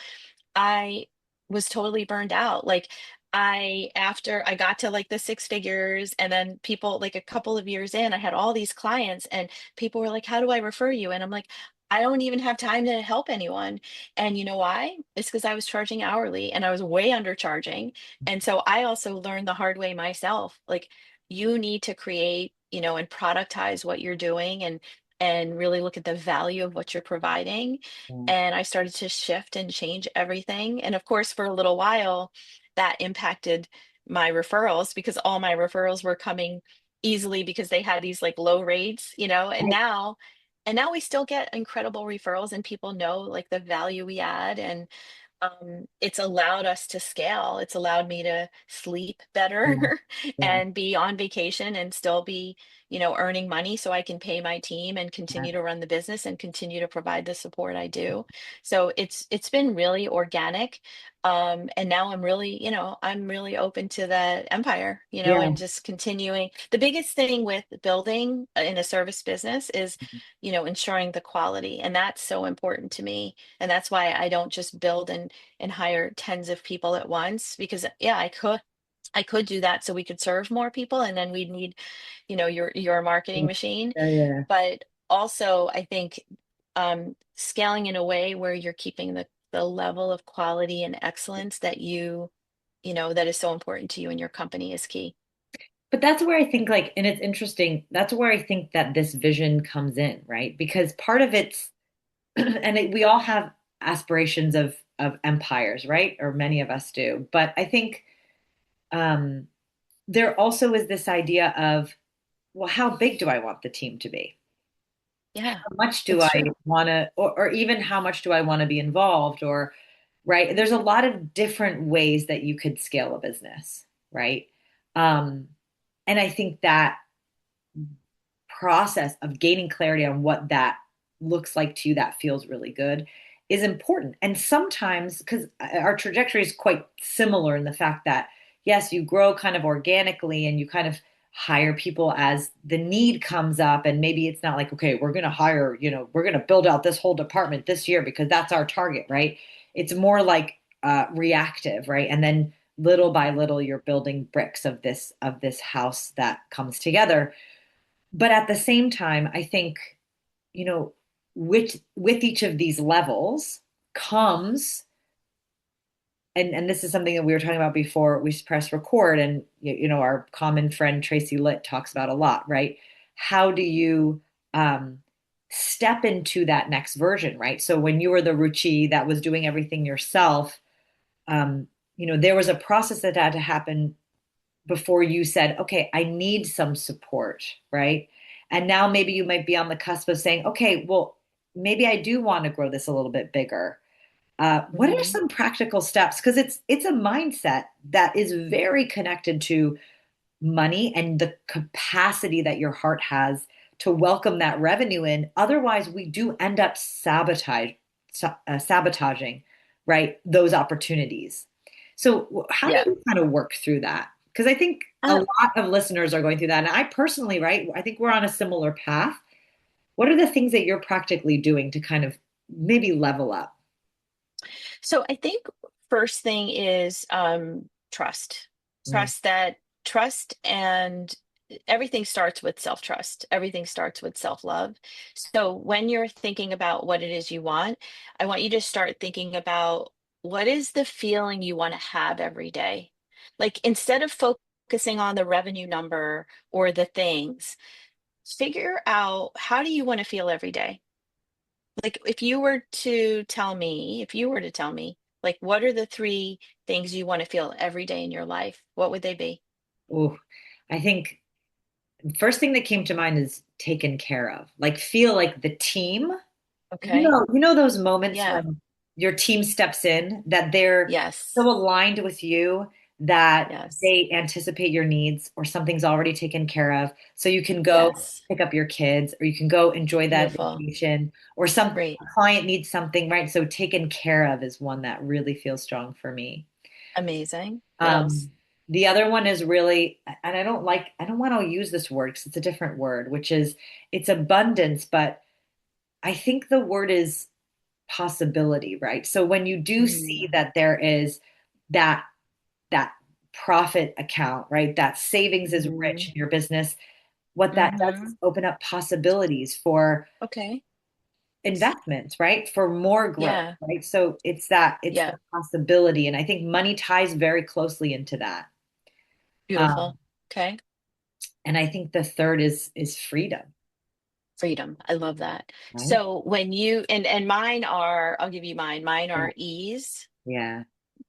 I was totally burned out. Like after I got to like the six figures and then people like a couple of years in, I had all these clients and people were like, how do I refer you? And I'm like, I don't even have time to help anyone. And you know why? It's because I was charging hourly and I was way undercharging. And so I also learned the hard way myself. Like you need to create, and productize what you're doing and really look at the value of what you're providing. Yeah. And I started to shift and change everything. And of course, for a little while, that impacted my referrals because all my referrals were coming easily because they had these like low rates, and now we still get incredible referrals and people know like the value we add. And it's allowed us to scale. It's allowed me to sleep better Yeah. Yeah. and be on vacation and still be, earning money so I can pay my team and Yeah. continue to run the business and continue to provide the support I do. So it's been really organic. And now I'm really open to the empire, Yeah. and just continuing. The biggest thing with building in a service business is, ensuring the quality. And that's so important to me. And that's why I don't just build and hire tens of people at once because yeah, I could do that so we could serve more people and then we'd need, your marketing machine. Yeah. Yeah. But also I think scaling in a way where you're keeping the level of quality and excellence that that is so important to you and your company is key. But that's where I think like, and it's interesting, that's where I think that this vision comes in, right? Because part of it's, we all have aspirations of empires, right? Or many of us do. But I think um, there also is this idea of, well, how big do I want the team to be? Yeah, How much do it's I true. want to, or even how much do I want to be involved? Or, right? There's a lot of different ways that you could scale a business, right? Um, and I think that process of gaining clarity on what that looks like to you that feels really good is important. And sometimes, because our trajectory is quite similar in the fact that, yes, you grow kind of organically and you kind of hire people as the need comes up. And maybe it's not like, okay, we're going to hire, we're going to build out this whole department this year because that's our target, right? It's more like reactive, right? And then little by little, you're building bricks of this house that comes together. But at the same time, I think, you know, with each of these levels comes, and this is something that we were talking about before we press record, and our common friend Tracy Litt talks about a lot, right? How do you step into that next version, right? So when you were the Ruchi that was doing everything yourself, there was a process that had to happen before you said, okay, I need some support, right? And now maybe you might be on the cusp of saying, okay, well, maybe I do want to grow this a little bit bigger. What are Mhm. some practical steps? Because it's a mindset that is very connected to money and the capacity that your heart has to welcome that revenue in. Otherwise, we do end up sabotaging, right, those opportunities. So how do Yeah. you kind of work through that? Because I think a Um, lot of listeners are going through that. And I personally, right, I think we're on a similar path. What are the things that you're practically doing to kind of maybe level up? so I think first thing is trust. Mm, Trust and everything starts with self-trust. Everything starts with self-love. So when you're thinking about what it is you want, I want you to start thinking about what is the feeling you want to have every day. Like instead of focusing on the revenue number or the things, figure out how do you want to feel every day? Like if you were to tell me, like, what are the three things you want to feel every day in your life? What would they be? oh, I think first thing that came to mind is taken care of. Like feel like the team. Okay. Those moments Yeah. when your team steps in, that they're Yes. so aligned with you that Yes. they anticipate your needs or something's already taken care of. So you can go Yes. pick up your kids or you can go enjoy that Beautiful. vacation or some Great. client needs something, right? So taken care of is one that really feels strong for me. Amazing. What else? Um, the other one is really, and I don't want to use this word because it's a different word, which is it's abundance, but I think the word is possibility, right? So when you do see Mm. that there is that that profit account, right? That savings is rich Hmm. in your business, what that does is Hmm. open up possibilities for Okay. investments, right? For more growth, Yeah. right? So it's the Yeah. possibility. And I think money ties very closely into that. Um, Beautiful. Okay. and I think the third is freedom, Freedom. I love that. right? So when you and mine are, I'll give you mine. Mine Yeah, are ease, yeah,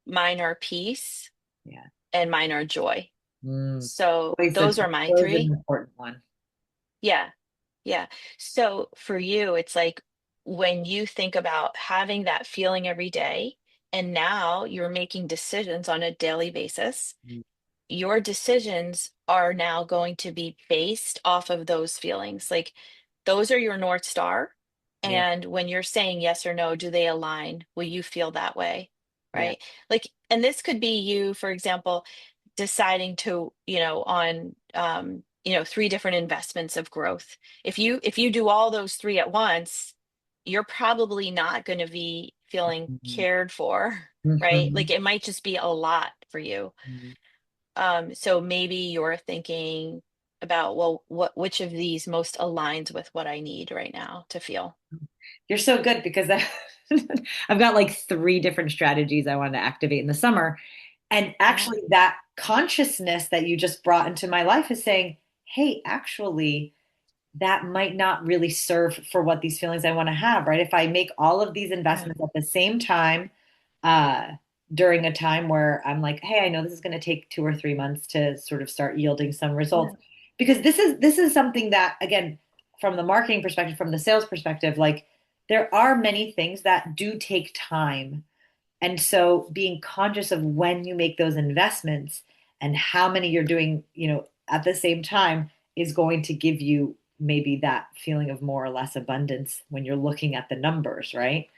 mine are peace, yeah. and mine are joy. Mm. So Always those are my always an three. important one. Yeah. Yeah. So for you, it's like when you think about having that feeling every day, and now you're making decisions on a daily basis, Mm. your decisions are now going to be based off of those feelings. Like those are your North Star. Yeah, And when you're saying yes or no, do they align? Will you feel that way? yeah. Right. Like, and this could be you, for example, deciding to, on, three different investments of growth. If you do all those three at once, you're probably not going to be feeling Mhm. cared for, right? Like Mhm. it might just be a lot for you. Mhm. So maybe you're thinking about, well, which of these most aligns with what I need right now to feel? You're so good because I've got like three different strategies I want to activate in the summer. And Yeah. actually, that consciousness that you just brought into my life is saying, hey, actually, that might not really serve for what these feelings I want to have, right? If I make all of these Yeah. investments at the same time, uh, during a time where I'm like, hey, I know this is going to take 2 or 3 months to sort of start yielding some Yeah. results, because this is something that, again, from the marketing perspective, from the sales perspective, like there are many things that do take time, and so being conscious of when you make those investments and how many you're doing, at the same time is going to give you maybe that feeling of more or less abundance when you're looking at the numbers, right?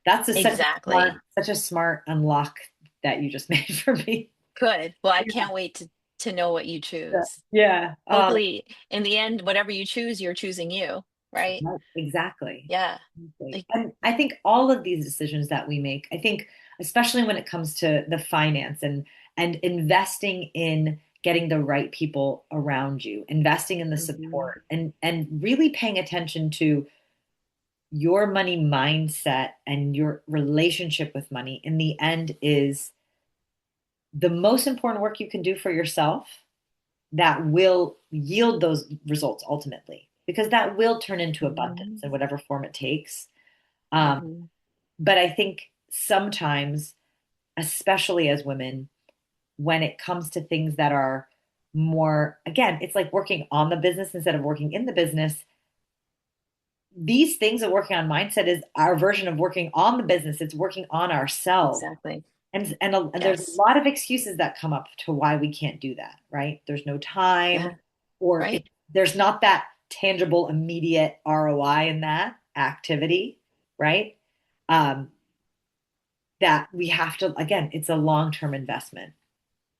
That's Exactly. such a smart unlock that you just made for me. Good. Well, I Yeah. can't wait to know what you Yeah. choose. Yeah. Hopefully, in the end, whatever you choose, you're choosing you, right? Right. Exactly. Yeah. Exactly. Like, And I think all of these decisions that we make, I think especially when it comes to the finance and investing in getting the right people around you, investing in the mhm, support and really paying attention to your money mindset and your relationship with money in the end is the most important work you can do for yourself that will yield those results ultimately, because that will turn into abundance mhm, in whatever form it takes. Um, mhm. but I think sometimes, especially as women, when it comes to things that are more, again, it's like working on the business instead of working in the business. These things of working on mindset is our version of working on the business. It's working on ourselves. Exactly. And there's a Yes. lot of excuses that come up to why we can't do that, right? There's no time, Yeah. or Right. there's not that tangible, immediate ROI in that activity, right? Um, that we have to, again, it's a long-term investment.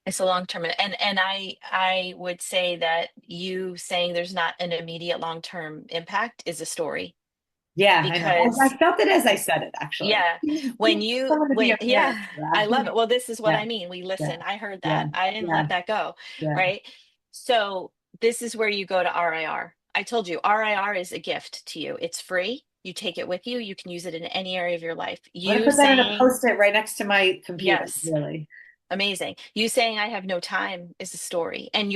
It's a long term, and I would say that you saying there's not an immediate long term impact is a story Yeah, I know. because I felt it as I said it, actually. yeah, Seems someone to be when aware yeah, of I love that. it. Well, this is what Yeah, I mean. We yeah, listen. I heard yeah, that. I didn't yeah, let that go, yeah. right? So this is where you go to RIR. I told you RIR is a gift to you. It's free. You take it with you. You can use it in any area of your life. I'm gonna You put that in a saying post-it right next to my computer, yes. really. Amazing. You saying I have no time is a story. And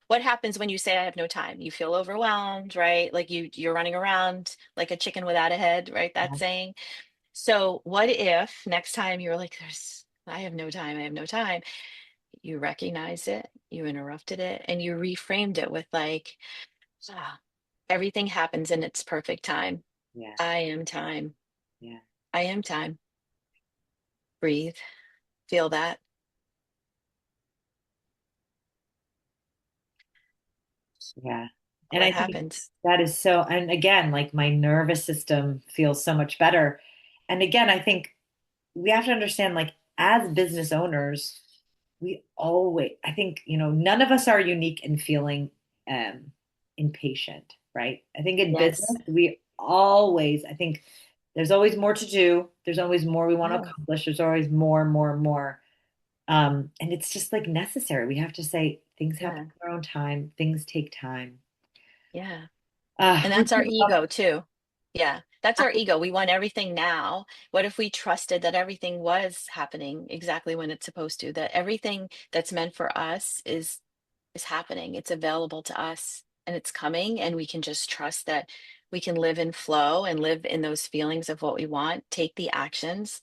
what happens when you say I have no time? You feel overwhelmed, right? Like you're running around like a chicken without a head, right? That Yeah, saying. So what if next time you're like, I have no time, I have no time. You recognize it, you interrupted it, and you reframed it with like, ah, everything happens in its perfect time. yeah, I am time. yeah, I am time. Breathe. Feel that. yeah. And What I think happens? that is so, and again, like my nervous system feels so much better. And again, I think we have to understand, like, as business owners, we always, I think, none of us are unique in feeling um, impatient, right? I think in Yes. business, I think there's always more to do. There's always more we want to Yeah. accomplish. There's always more, more, more. And it's just like necessary. We have to say things happen Yeah. in their own time. Things take time. Yeah. And Ruchi, that's our ego too. Yeah, that's our ego. We want everything now. What if we trusted that everything was happening exactly when it's supposed to, that everything that's meant for us is happening. It's available to us and it's coming and we can just trust that we can live in flow and live in those feelings of what we want, take the actions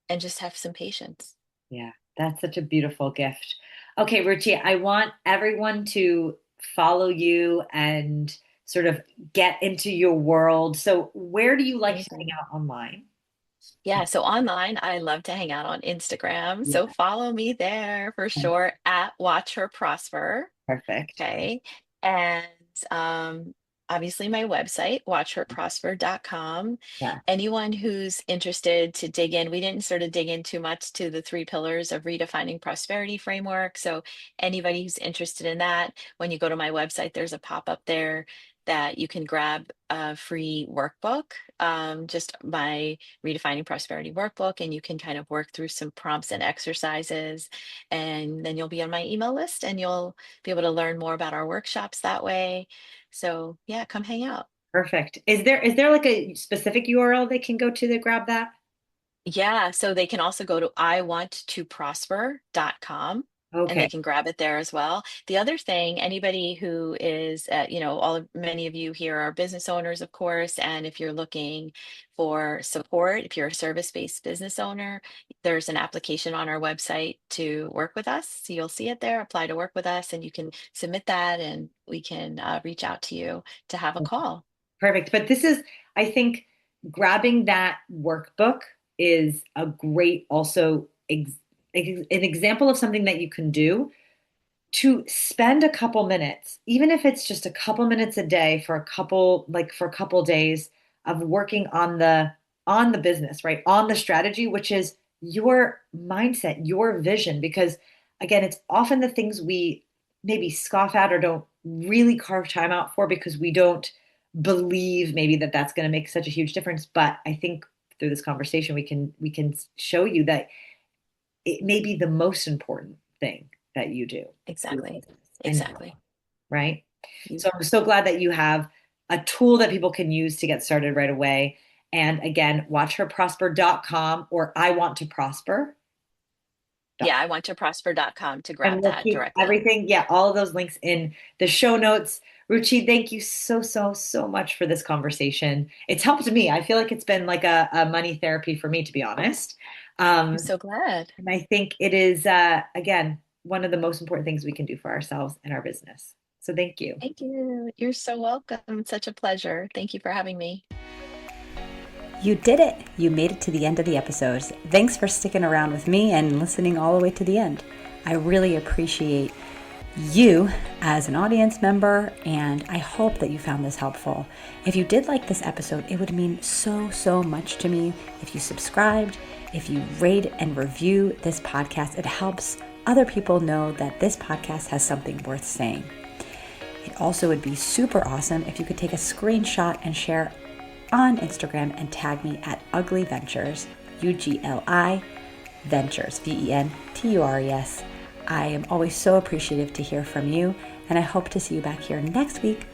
and just have some patience. yeah, that's such a beautiful gift. Okay, Ruchi, I want everyone to follow you and sort of get into your world. So, where do you like to hang Amazing. out online? Yeah, so online, I love to hang out on Instagram. So Yeah, follow me there for sure at Watch Her Prosper. perfect. Okay. And um, obviously my website, watchherprosper.com. Yeah, Anyone who's interested to dig in, we didn't sort of dig in too much to the three pillars of redefining prosperity framework. So anybody who's interested in that, when you go to my website, there's a pop-up there that you can grab a free workbook, just my redefining prosperity workbook, and you can kind of work through some prompts and exercises. And then you'll be on my email list and you'll be able to learn more about our workshops that way. So yeah, come hang out. perfect. Is there like a specific URL they can go to grab that? Yeah, so they can also go to iwanttoprosper.com and they Okay. can grab it there as well. The other thing, anybody who is, many of you here are business owners, of course, and if you're looking for support, if you're a service-based business owner, there's an application on our website to work with us. So you'll see it there, apply to work with us, and you can submit that and we can reach out to you to have a call. Perfect. But this is, I think, grabbing that workbook is a great also an example of something that you can do to spend a couple minutes, even if it's just a couple minutes a day for a couple days of working on the business, right? On the strategy, which is your mindset, your vision. Because again, it's often the things we maybe scoff at or don't really carve time out for because we don't believe maybe that that's going to make such a huge difference. But I think through this conversation, we can show you that it may be the most important thing that you do. Exactly. And Exactly. right. You- So I'm so glad that you have a tool that people can use to get started right away. And again, watchherprosper.com or I want to prosper. Yeah, I went to prosper.com to And grab we'll that keep directly. everything, yeah, all of those links in the show notes. Ruchi, thank you so, so, so much for this conversation. It's helped me. I feel like it's been like a money therapy for me, to be honest. I'm Um, so glad. and I think it is, again, one of the most important things we can do for ourselves and our business. So thank you. Thank you. You're so welcome. It's such a pleasure. Thank you for having me. You did it! You made it to the end of the episode. Thanks for sticking around with me and listening all the way to the end. I really appreciate you as an audience member, and I hope that you found this helpful. If you did like this episode, it would mean so, so much to me if you subscribed, if you rate and review this podcast. It helps other people know that this podcast has something worth saying. It also would be super awesome if you could take a screenshot and share on Instagram and tag me at Ugly Ventures, UGLI Ventures, VENTURES. I am always so appreciative to hear from you, and I hope to see you back here next week